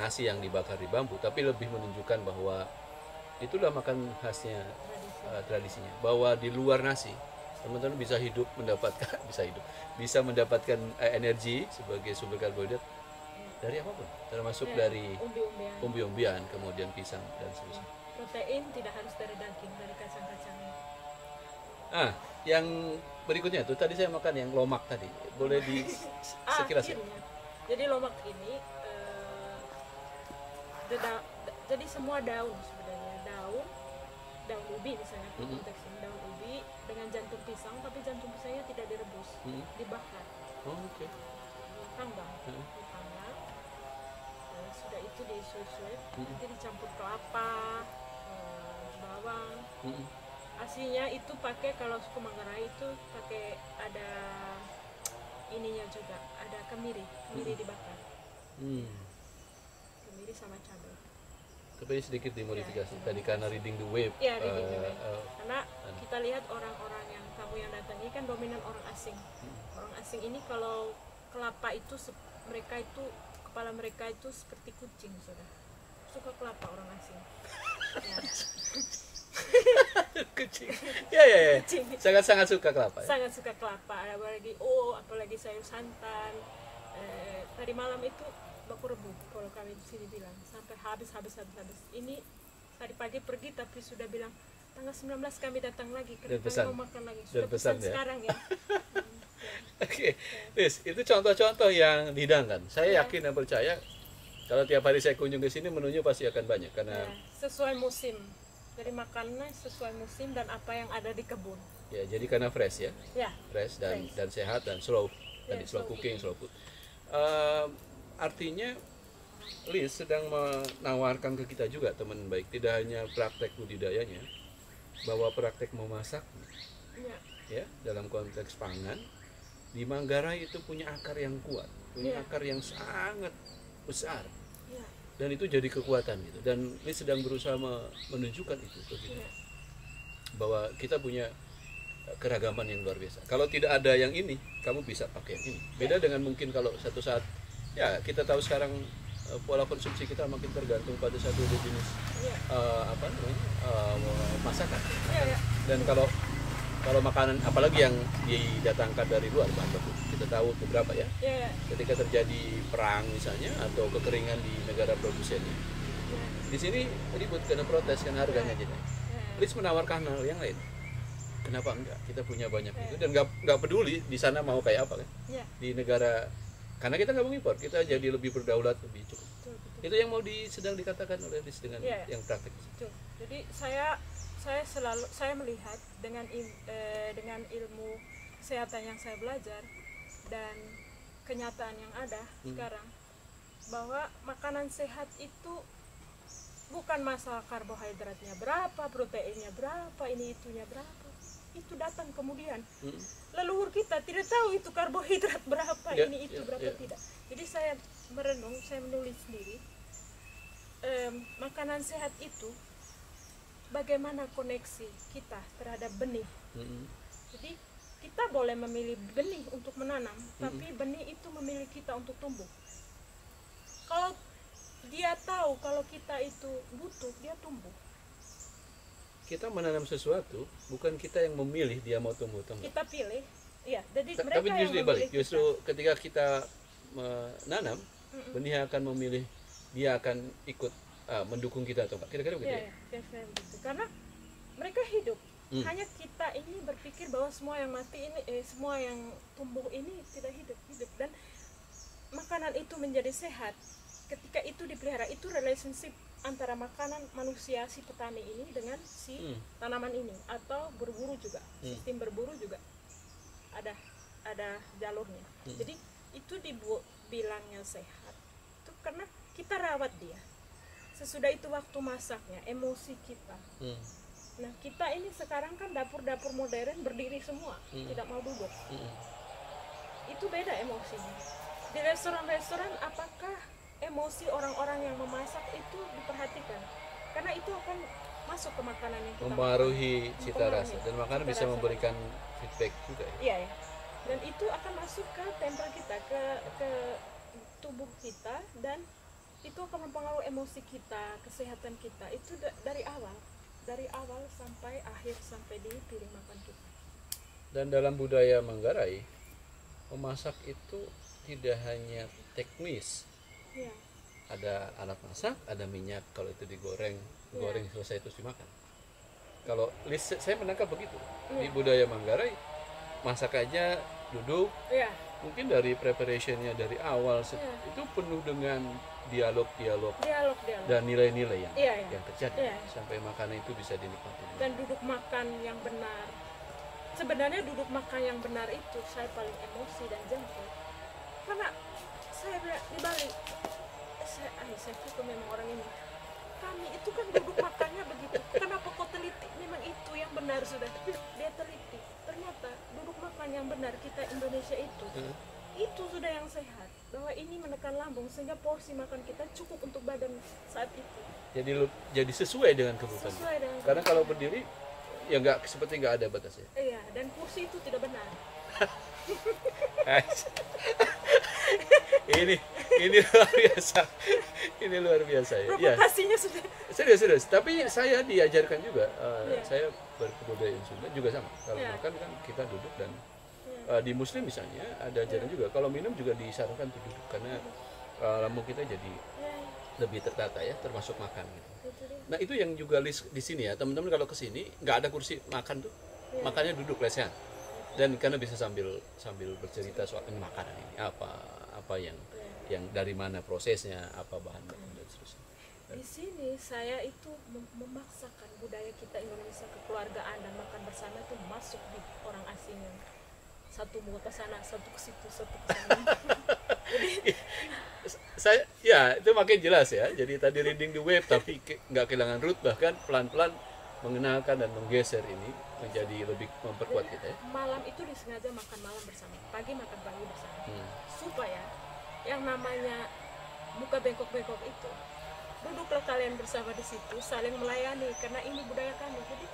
nasi yang dibakar di bambu, tapi lebih menunjukkan bahwa itulah makan khasnya tradisinya. Bahwa di luar nasi teman-teman bisa mendapatkan energi sebagai sumber karbohidrat dari apapun, termasuk Ya, dari umbi-umbian. umbi-umbian, kemudian pisang dan seterusnya. Protein tidak harus dari daging, dari kacang-kacangnya. Yang berikutnya tuh tadi saya makan yang lomak tadi, boleh di sekilas ya? Akhirnya, jadi lomak ini jadi semua daun sebenarnya, daun ubi misalnya, konteks ini daun ubi dengan jantung pisang, tapi jantung pisangnya tidak direbus, dibakar, Oh, oke. dipanggang, sudah itu disuit-suit, nanti dicampur kelapa, bawang. Aslinya itu pakai, kalau suku Manggarai itu pakai ada ininya juga, ada kemiri dibakar, kemiri sama cabai. Tapi sedikit dimodifikasi tadi karena reading the wave. Ya, reading the wave. Karena kita lihat orang-orang yang tamu yang datang ini kan dominan orang asing. Orang asing ini kalau kelapa itu mereka itu kepala mereka itu seperti kucing, sudah suka kelapa orang asing. Ya. Kucing. Ya. Kucing. Sangat suka kelapa. Ya? Sangat suka kelapa, apalagi sayur santan. Tadi malam itu baku rebu kalau kami di sini bilang, sampai habis. Ini tadi pagi pergi tapi sudah bilang tanggal 19 kami datang lagi karena kami mau makan lagi. Sudah pesan ya? Sekarang ya. Oke, Liz, itu contoh-contoh yang dihidangkan. Saya yakin dan percaya kalau tiap hari saya kunjung ke sini menunya pasti akan banyak karena sesuai musim. Jadi makannya sesuai musim dan apa yang ada di kebun. Ya, jadi karena fresh ya. Ya. Fresh dan sehat dan slow. Tadi slow cooking, slow food. Artinya Liz sedang menawarkan ke kita juga, teman baik, tidak hanya praktek budidayanya, bahwa praktek memasak ya dalam konteks pangan di Manggarai itu punya akar yang kuat, punya akar yang sangat besar, dan itu jadi kekuatan gitu. Dan Liz sedang berusaha menunjukkan itu ke kita, bahwa kita punya keragaman yang luar biasa. Kalau tidak ada yang ini, kamu bisa pakai yang ini. Beda dengan mungkin kalau satu saat, ya kita tahu sekarang pola konsumsi kita makin tergantung pada satu jenis masakan. Dan kalau makanan, apalagi yang didatangkan dari luar, bahan baku, kita tahu beberapa ya. Ketika terjadi perang misalnya atau kekeringan di negara produsennya, di sini ribut karena protes karena harganya jadi. Liz menawarkan hal yang lain. Kenapa enggak? Kita punya banyak itu dan nggak peduli di sana mau kayak apa kan? Di negara, karena kita nggak mengimpor, kita jadi lebih berdaulat, lebih cukup. Itu yang mau sedang dikatakan oleh Liz dengan yang praktik. Jadi saya melihat dengan ilmu kesehatan yang saya belajar dan kenyataan yang ada sekarang, bahwa makanan sehat itu bukan masalah karbohidratnya berapa, proteinnya berapa, ini itunya berapa. Itu datang kemudian. Leluhur kita tidak tahu itu karbohidrat berapa, ini itu berapa, tidak. Jadi saya merenung, saya menulis sendiri, makanan sehat itu bagaimana koneksi kita terhadap benih. Jadi kita boleh memilih benih untuk menanam, tapi benih itu memilih kita untuk tumbuh. Kalau dia tahu kalau kita itu butuh, dia tumbuh. Kita menanam sesuatu, bukan kita yang memilih dia mau tumbuh. Kita pilih, ya. Jadi mereka tapi justru yang dibalik. memilih Justru ketika kita menanam, benih akan memilih, dia akan ikut mendukung kita atau enggak. Kira-kira begitu. Ya, begitu. Karena mereka hidup. Hanya kita ini berpikir bahwa semua yang mati ini, semua yang tumbuh ini tidak hidup. Dan makanan itu menjadi sehat ketika itu dipelihara. Itu relationship antara makanan manusia, si petani ini dengan si tanaman ini, atau berburu juga. Sistem berburu juga ada jalurnya. Jadi itu dibilangnya sehat itu karena kita rawat dia. Sesudah itu waktu masaknya, emosi kita. Nah, kita ini sekarang kan dapur-dapur modern berdiri semua, tidak mau duduk. Itu beda emosinya. Di restoran-restoran, apakah emosi orang-orang yang memasak itu diperhatikan? Karena itu akan masuk ke makanan yang kita mempengaruhi cita rasa, dan makanan bisa memberikan feedback juga ya? Iya ya. Dan itu akan masuk ke tempel kita, ke tubuh kita, dan itu akan mempengaruhi emosi kita, kesehatan kita. Itu dari awal sampai akhir, sampai di piring makan kita. Dan dalam budaya Manggarai, memasak itu tidak hanya teknis, Iya. Ada alat masak, ada minyak, kalau itu digoreng, goreng selesai terus dimakan. Kalau saya menangkap begitu di budaya Manggarai, masak aja duduk, Iya. mungkin dari preparationnya dari awal itu penuh dengan dialog Dialog. dan nilai-nilai Iya. yang terjadi Iya. sampai makanan itu bisa dinikmati. Dan duduk makan yang benar. Sebenarnya duduk makan yang benar itu saya paling emosi dan jengkel. Karena saya bilang di Bali, saya itu memang orang ini. Kami itu kan duduk makannya begitu. Kenapa kau teliti? Memang itu yang benar sudah. Dia teliti. Ternyata duduk makan yang benar kita Indonesia itu sudah yang sehat. Bahwa ini menekan lambung sehingga porsi makan kita cukup untuk badan saat itu. Jadi sesuai dengan kebutuhan. Sesuai dengan Karena kalau berdiri ya seperti nggak ada batasnya. Iya, dan kursi itu tidak benar. ini luar biasa. Ini luar biasa ya. Provokasinya sudah. Serius. Tapi saya diajarkan juga. Saya berkebudayaan Sunda juga sama. Kalau makan kan kita duduk dan di Muslim misalnya ada ajaran juga. Kalau minum juga disarankan untuk duduk karena lambung kita jadi lebih tertata ya, termasuk makan gitu. Nah itu yang juga list di sini ya teman-teman, kalau ke sini nggak ada kursi makan tuh, makannya duduk lesehan. Dan karena bisa sambil bercerita soal ini makanan ini apa yang dari mana prosesnya, apa bahan-bahan dan seterusnya. Di sini saya itu memaksakan budaya kita Indonesia kekeluargaan dan makan bersama itu masuk di orang asing. Satu mau ke sana, satu ke situ, satu ke sana. Jadi itu makin jelas ya. Jadi tadi reading the wave tapi nggak kehilangan root, bahkan pelan-pelan mengenalkan dan menggeser ini menjadi lebih memperkuat kita ya. Malam itu disengaja makan malam bersama, pagi makan pagi bersama, supaya yang namanya buka bengkok-bengkok itu, duduklah kalian bersama di situ saling melayani karena ini budaya kami. Jadi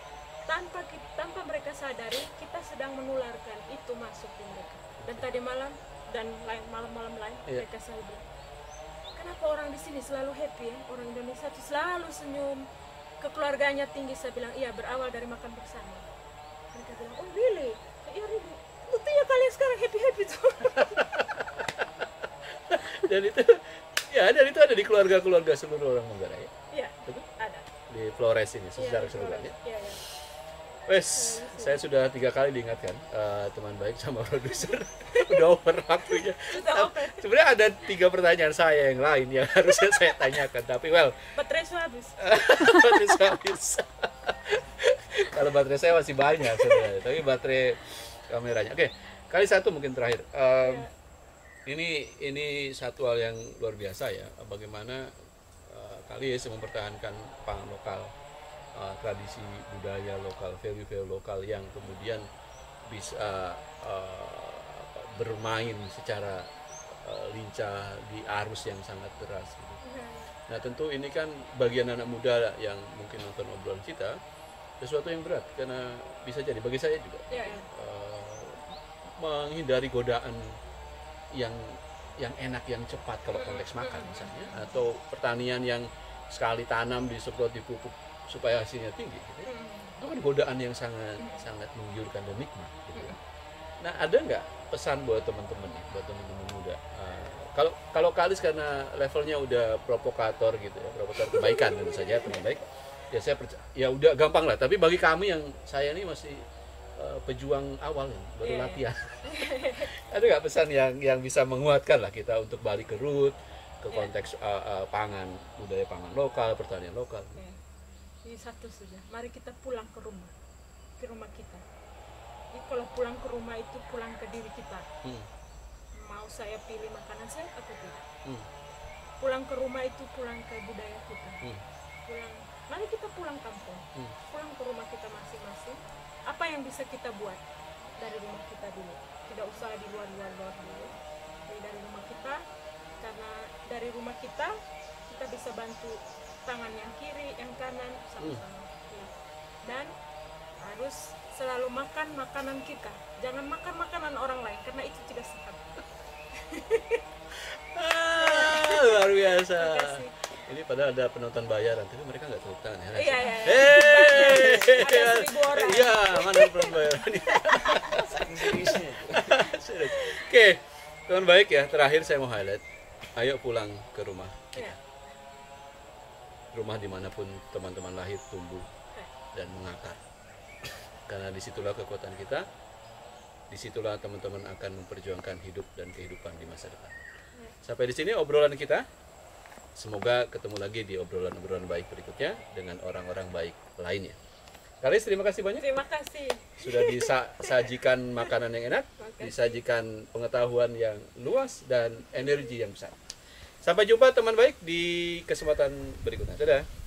tanpa mereka sadari kita sedang menularkan itu masuk di mereka. Dan tadi malam dan malam-malam lain mereka selalu bilang, kenapa orang di sini selalu happy ya? Orang Indonesia itu selalu senyum, kekeluarganya tinggi. Saya bilang iya, berawal dari makan bersama. Mereka bilang oh really? Iya really. Buktinya kalian sekarang happy tuh. dan itu ada di keluarga-keluarga seluruh orang Manggarai. Iya. Ada. Di Flores ini secara keseluruhan ya. Iya. Wes, saya sudah 3 kali diingatkan teman baik sama produser udah over waktunya. Sebenarnya ada 3 pertanyaan saya yang lain yang harusnya saya tanyakan, tapi baterai sudah habis. Kalau baterai saya masih banyak sebenarnya, tapi baterai kameranya. Oke, kali satu mungkin terakhir. Ini satu hal yang luar biasa ya, bagaimana Kalis mempertahankan pangan lokal. Tradisi budaya lokal, value lokal yang kemudian bisa bermain secara lincah di arus yang sangat deras gitu. Nah tentu ini kan bagian anak muda yang mungkin nonton obrolan kita sesuatu yang berat, karena bisa jadi bagi saya juga menghindari godaan yang enak, yang cepat kalau konteks makan misalnya, atau pertanian yang sekali tanam disemprot, dipupuk supaya hasilnya tinggi gitu. Itu kan godaan yang sangat menggiurkan dan nikmat gitu. Nah ada nggak pesan buat teman-teman nih, buat teman-teman muda, kalau Kalis karena levelnya udah provokator gitu ya, provokator kebaikan tentu saja teman baik ya, saya percaya ya udah gampang lah, tapi bagi kami yang saya ini masih pejuang awal nih, baru latihan. Ada nggak pesan yang bisa menguatkan lah kita untuk balik ke root, ke konteks pangan, budaya pangan lokal, pertanian lokal. Ini satu saja, mari kita pulang ke rumah kita. Jadi kalau pulang ke rumah itu pulang ke diri kita. Mau saya pilih makanan saya atau tidak. Pulang ke rumah itu pulang ke budaya kita. Mari kita pulang kampung, pulang ke rumah kita masing-masing. Apa yang bisa kita buat dari rumah kita dulu, tidak usah di luar dulu. Jadi dari rumah kita, karena dari rumah kita bisa bantu tangan yang kiri, yang kanan sama-sama. Dan harus selalu makan makanan kita, jangan makan makanan orang lain karena itu tidak sehat. Luar biasa. Ini padahal ada penonton bayaran, tapi mereka nggak tepuk tangan ya. Iya. Ada 1000 orang. Iya, mana penonton bayaran. Oke, teman baik ya. Terakhir saya mau highlight ayo pulang ke rumah kita. Ya. Rumah dimanapun teman-teman lahir, tumbuh, dan mengakar. Karena disitulah kekuatan kita, disitulah teman-teman akan memperjuangkan hidup dan kehidupan di masa depan. Sampai di sini obrolan kita. Semoga ketemu lagi di obrolan-obrolan baik berikutnya dengan orang-orang baik lainnya. Kalis, terima kasih banyak. Terima kasih. Sudah disajikan makanan yang enak, Makasih. disajikan pengetahuan yang luas dan energi yang besar. Sampai jumpa teman baik di kesempatan berikutnya. Dadah.